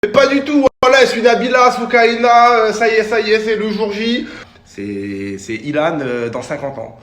Mais pas du tout, voilà, je suis Nabila, Soukaina, ça y est, c'est le jour J. C'est Ilan dans 50 ans.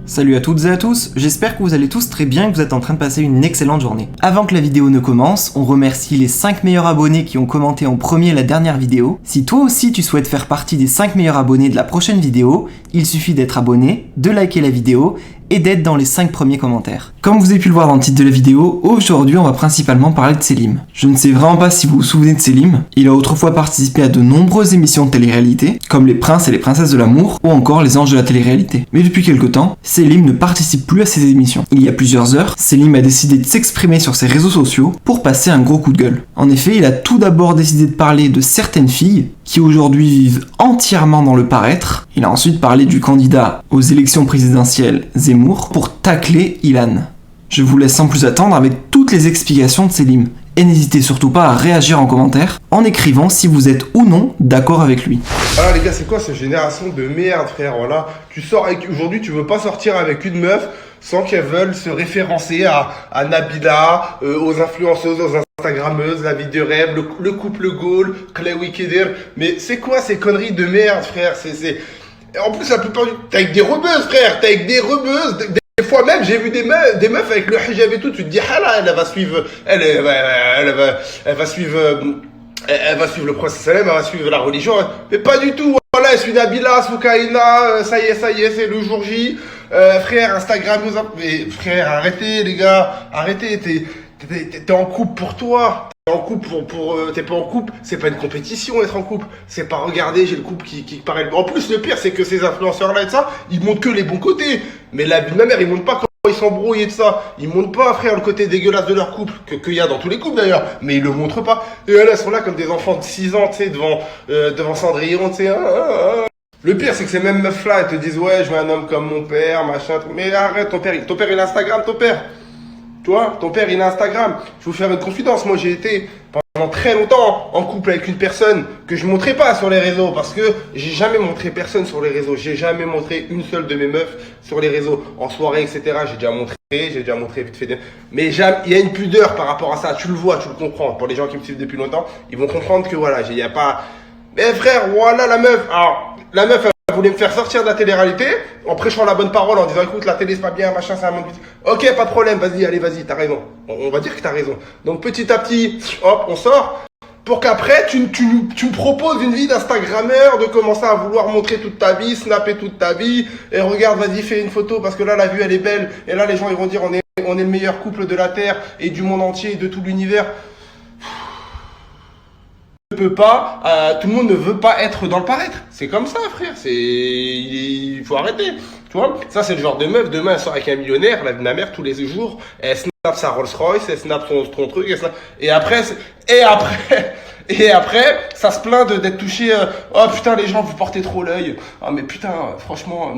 Salut à toutes et à tous, j'espère que vous allez tous très bien et que vous êtes en train de passer une excellente journée. Avant que la vidéo ne commence, on remercie les 5 meilleurs abonnés qui ont commenté en premier la dernière vidéo. Si toi aussi tu souhaites faire partie des 5 meilleurs abonnés de la prochaine vidéo, il suffit d'être abonné, de liker la vidéo et d'être dans les 5 premiers commentaires. Comme vous avez pu le voir dans le titre de la vidéo, aujourd'hui on va principalement parler de Selim. Je ne sais vraiment pas si vous vous souvenez de Selim, il a autrefois participé à de nombreuses émissions de télé-réalité, comme Les Princes et les Princesses de l'amour, ou encore Les Anges de la télé-réalité. Mais depuis quelque temps, Selim ne participe plus à ces émissions. Il y a plusieurs heures, Selim a décidé de s'exprimer sur ses réseaux sociaux pour passer un gros coup de gueule. En effet, il a tout d'abord décidé de parler de certaines filles qui aujourd'hui vivent entièrement dans le paraître. Il a ensuite parlé du candidat aux élections présidentielles Zemmour pour tacler Ilan. Je vous laisse sans plus attendre avec toutes les explications de Selim. Et n'hésitez surtout pas à réagir en commentaire en écrivant si vous êtes ou non d'accord avec lui. Ah les gars, c'est quoi cette génération de merde, frère? Voilà, tu sors avec... Aujourd'hui, tu veux pas sortir avec une meuf sans qu'elle veuille se référencer à Nabila, aux influenceuses, aux Instagrammeuses, la vie de rêve, le couple Gaulle, Chloé Keder. Mais c'est quoi ces conneries de merde, frère? Et en plus, la plupart du temps, t'es avec des rebeuses, frère. T'es avec des rebeuses. Des fois même, j'ai vu des meufs avec le hijab et tout. Tu te dis, ah là, elle va suivre, elle va suivre le prophète sallam, elle va suivre la religion. Mais pas du tout. Voilà, je suis Nabila, Soukaina, ça y est, c'est le jour J. Frère, Instagram, mais frère, arrêtez les gars, arrêtez. T'es en couple pour toi. T'es en couple t'es pas en couple, c'est pas une compétition être en couple, c'est pas regarder, j'ai le couple qui paraît. En plus, le pire, c'est que ces influenceurs-là et de ça, ils montrent que les bons côtés. Mais la vie de ma mère, ils montrent pas comment ils s'embrouillent et de ça. Ils montrent pas, frère, le côté dégueulasse de leur couple, qu'il y a dans tous les couples d'ailleurs, mais ils le montrent pas. Et elles sont là comme des enfants de 6 ans, tu sais, devant Cendrillon, tu sais. Le pire, c'est que ces mêmes meufs-là, elles te disent, ouais, je veux un homme comme mon père, machin, truc. Mais arrête, ton père, il a Instagram, ton père. Tu vois, ton père, il a Instagram. Je vais vous faire une confidence. Moi, j'ai été pendant très longtemps en couple avec une personne que je montrais pas sur les réseaux parce que j'ai jamais montré personne sur les réseaux. J'ai jamais montré une seule de mes meufs sur les réseaux. En soirée, etc. J'ai déjà montré vite fait. Mais il y a une pudeur par rapport à ça. Tu le vois, tu le comprends. Pour les gens qui me suivent depuis longtemps, ils vont comprendre que voilà, il y a pas... Mais frère, voilà la meuf. Alors, la meuf, elle voulait me faire sortir de la télé-réalité en prêchant la bonne parole, en disant écoute, la télé c'est pas bien, machin, c'est un monde. Ok, pas de problème, vas-y, t'as raison. On va dire que t'as raison. Donc petit à petit, hop, on sort. Pour qu'après, tu me proposes une vie d'Instagrammeur, de commencer à vouloir montrer toute ta vie, snapper toute ta vie. Et regarde, vas-y, fais une photo parce que là, la vue, elle est belle. Et là, les gens, ils vont dire on est le meilleur couple de la Terre et du monde entier et de tout l'univers. Tout le monde ne veut pas être dans le paraître. C'est comme ça, frère. Il faut arrêter. Tu vois, ça c'est le genre de meuf. Demain, elle sort avec un millionnaire. La vie de ma mère, tous les jours, elle snap sa Rolls Royce, elle snap son truc, et après, ça se plaint d'être touché. Oh putain, les gens, vous portez trop l'œil. Ah mais putain, franchement.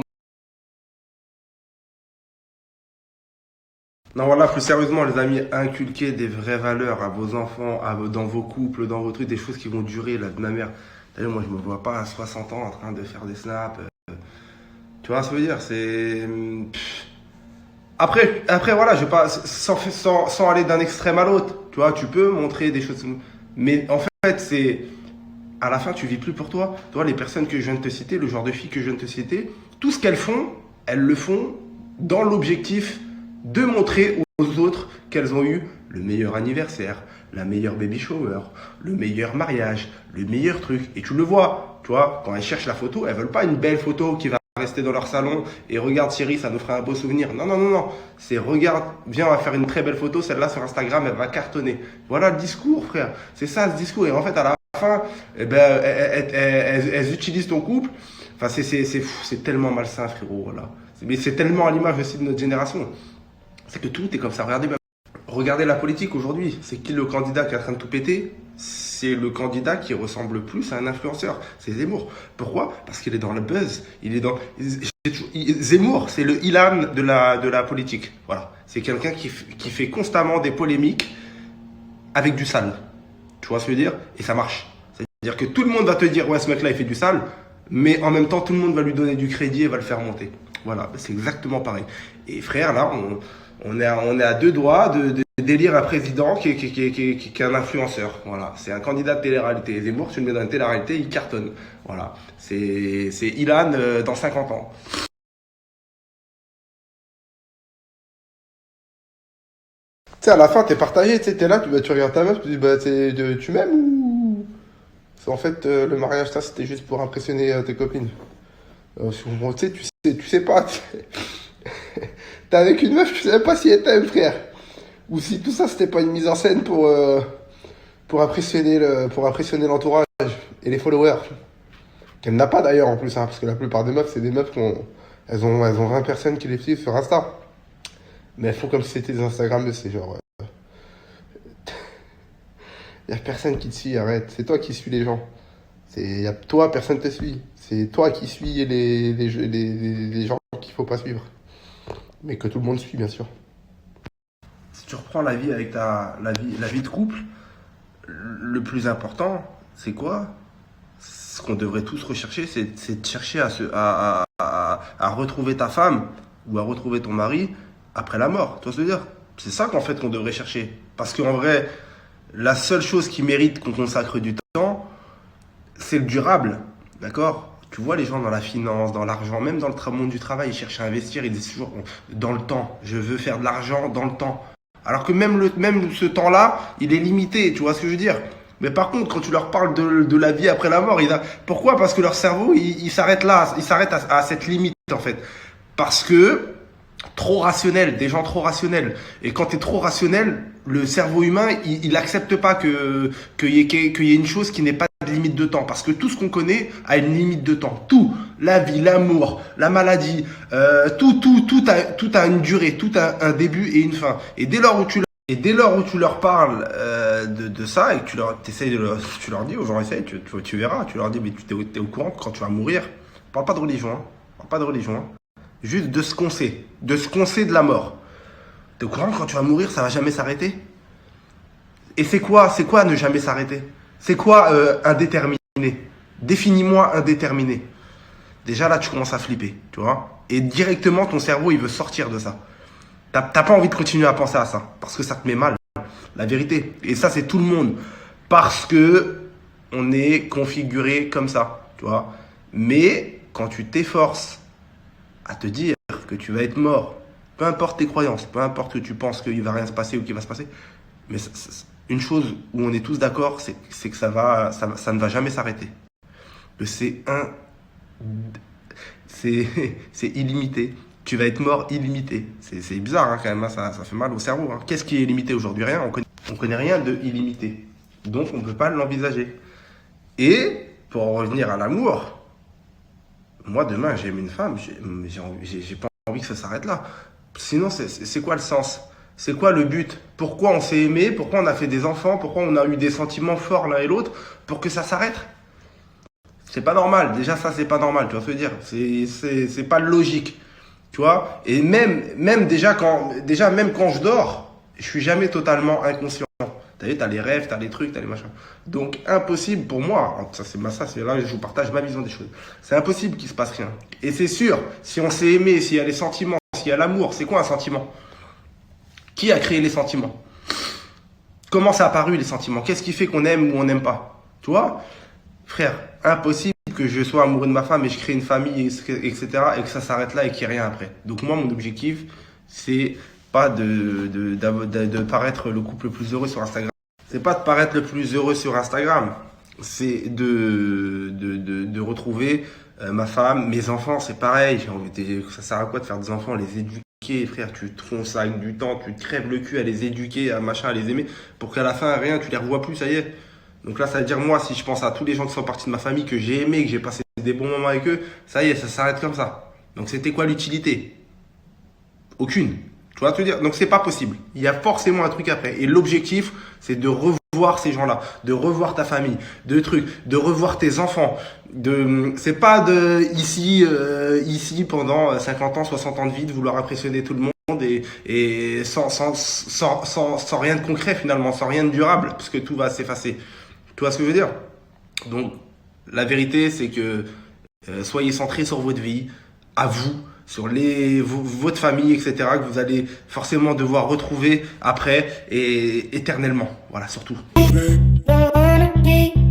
Non, voilà, plus sérieusement, les amis, inculquez des vraies valeurs à vos enfants, dans vos couples, dans vos trucs, des choses qui vont durer, là, de ma mère. D'ailleurs, moi, je me vois pas à 60 ans en train de faire des snaps. Tu vois ce que je veux dire? C'est... Après, voilà, je vais pas, sans aller d'un extrême à l'autre. Tu vois, tu peux montrer des choses. Mais en fait, c'est... À la fin, tu vis plus pour toi. Tu vois, les personnes que je viens de te citer, le genre de filles que je viens de te citer, tout ce qu'elles font, elles le font dans l'objectif de montrer aux autres qu'elles ont eu le meilleur anniversaire, la meilleure baby shower, le meilleur mariage, le meilleur truc. Et tu le vois, tu vois, quand elles cherchent la photo, elles veulent pas une belle photo qui va rester dans leur salon et regarde chérie, ça nous fera un beau souvenir. Non. C'est regarde, viens, on va faire une très belle photo, celle-là sur Instagram, elle va cartonner. Voilà le discours, frère. C'est ça ce discours. Et en fait, à la fin, eh ben, elles utilisent ton couple. Enfin, c'est tellement malsain, frérot. Voilà. Mais c'est tellement à l'image aussi de notre génération. C'est que tout est comme ça. Regardez la politique aujourd'hui. C'est qui le candidat qui est en train de tout péter? C'est le candidat qui ressemble plus à un influenceur. C'est Zemmour. Pourquoi? Parce qu'il est dans le buzz. Zemmour, c'est le Ilan de la politique. Voilà. C'est quelqu'un qui fait constamment des polémiques avec du sale. Tu vois ce que je veux dire? Et ça marche. C'est-à-dire que tout le monde va te dire ouais, ce mec-là, il fait du sale. Mais en même temps, tout le monde va lui donner du crédit et va le faire monter. Voilà, c'est exactement pareil. Et frère, là, On est à deux doigts de d'élire un président qui est un influenceur. Voilà, c'est un candidat de télé-réalité. Zemmour, tu le mets dans une télé-réalité, il cartonne. Voilà, c'est Ilan dans 50 ans. Tu sais, à la fin, t'es partagé, tu sais, t'es là, tu regardes ta meuf, tu dis, bah, tu m'aimes ou... En fait, le mariage, ça, c'était juste pour impressionner tes copines. Tu sais, tu sais pas. T'es avec une meuf, tu sais pas si elle t'aime, frère. Ou si tout ça, c'était pas une mise en scène pour impressionner l'entourage et les followers. Qu'elle n'a pas d'ailleurs en plus, hein, parce que la plupart des meufs, c'est des meufs elles ont 20 personnes qui les suivent sur Insta. Mais elles font comme si c'était des Instagrammeuses, c'est genre... y a personne qui te suit, arrête. C'est toi qui suis les gens. Toi, personne te suit. C'est toi qui suis les gens qu'il faut pas suivre. Mais que tout le monde suit, bien sûr. Si tu reprends la vie avec la vie de couple, le plus important, c'est quoi? Ce qu'on devrait tous rechercher, c'est de chercher à retrouver ta femme ou à retrouver ton mari après la mort. Tu vois ce que je veux dire? C'est ça qu'en fait qu'on devrait chercher. Parce qu'en vrai, la seule chose qui mérite qu'on consacre du temps, c'est le durable. D'accord? Tu vois les gens dans la finance, dans l'argent, même dans le monde du travail, ils cherchent à investir, ils disent toujours dans le temps. Je veux faire de l'argent dans le temps. Alors que même ce temps-là, il est limité, tu vois ce que je veux dire? Mais par contre, quand tu leur parles de la vie après la mort, pourquoi? Parce que leur cerveau, il s'arrête là, il s'arrête à cette limite en fait. Parce que trop rationnel, des gens trop rationnels. Et quand tu es trop rationnel, le cerveau humain, il accepte pas qu'il y ait une chose qui n'ait pas de limite de temps. Parce que tout ce qu'on connaît a une limite de temps. Tout, la vie, l'amour, la maladie, tout a une durée, tout a un début et une fin. Et dès lors où tu leur parles de ça et que tu leur dis aux gens, essaye, tu verras, tu leur dis, mais tu es au courant que quand tu vas mourir, parle pas de religion, hein, parle pas de religion, hein. Juste de ce qu'on sait de la mort. T'es au courant que quand tu vas mourir, ça va jamais s'arrêter? Et c'est quoi ne jamais s'arrêter? C'est quoi indéterminé? Définis-moi indéterminé. Déjà là, tu commences à flipper, tu vois? Et directement, ton cerveau, il veut sortir de ça. T'as pas envie de continuer à penser à ça, parce que ça te met mal, la vérité. Et ça, c'est tout le monde. Parce que on est configuré comme ça, tu vois? Mais quand tu t'efforces à te dire que tu vas être mort, peu importe tes croyances, peu importe que tu penses qu'il va rien se passer ou qu'il va se passer, mais une chose où on est tous d'accord, c'est que ça ne va jamais s'arrêter. Que c'est illimité. Tu vas être mort illimité. C'est bizarre hein, quand même, hein, ça fait mal au cerveau. Hein. Qu'est-ce qui est illimité aujourd'hui? Rien, on connaît rien de illimité. Donc on ne peut pas l'envisager. Et pour en revenir à l'amour, moi, demain, j'aime une femme, j'ai pas envie que ça s'arrête là. Sinon, c'est quoi le sens? C'est quoi le but? Pourquoi on s'est aimé? Pourquoi on a fait des enfants? Pourquoi on a eu des sentiments forts l'un et l'autre? Pour que ça s'arrête? C'est pas normal. Déjà, ça, c'est pas normal, tu vois ce que je veux dire? C'est pas logique, tu vois? Et même même quand je dors, je suis jamais totalement inconscient. T'as les rêves, t'as les trucs, t'as les machins. Donc, impossible pour moi, c'est là je vous partage ma vision des choses. C'est impossible qu'il se passe rien. Et c'est sûr, si on s'est aimé, s'il y a les sentiments, s'il y a l'amour, c'est quoi un sentiment? Qui a créé les sentiments? Comment ça a apparu les sentiments? Qu'est-ce qui fait qu'on aime ou on n'aime pas? Tu vois? Frère, impossible que je sois amoureux de ma femme et je crée une famille, etc. et que ça s'arrête là et qu'il n'y ait rien après. Donc moi, mon objectif, c'est pas de paraître le couple le plus heureux sur Instagram. C'est pas de paraître le plus heureux sur Instagram. C'est de retrouver ma femme, mes enfants, c'est pareil. Ça sert à quoi de faire des enfants, les éduquer, frère? Tu te consacres du temps, tu te crèves le cul à les éduquer, à machin, à les aimer, pour qu'à la fin, rien, tu les revois plus, ça y est. Donc là, ça veut dire, moi, si je pense à tous les gens qui sont partis de ma famille, que j'ai aimé, que j'ai passé des bons moments avec eux, ça y est, ça s'arrête comme ça. Donc c'était quoi l'utilité? Aucune. Tu vois ce que je veux dire? Donc c'est pas possible. Il y a forcément un truc après. Et l'objectif, c'est de revoir ces gens-là, de revoir ta famille, de revoir tes enfants. C'est pas ici pendant 50 ans, 60 ans de vie, de vouloir impressionner tout le monde et sans rien de concret finalement, sans rien de durable, parce que tout va s'effacer. Tu vois ce que je veux dire? Donc la vérité, c'est que soyez centrés sur votre vie, à vous. sur votre famille, etc., que vous allez forcément devoir retrouver après et éternellement. Voilà, surtout. Wanna be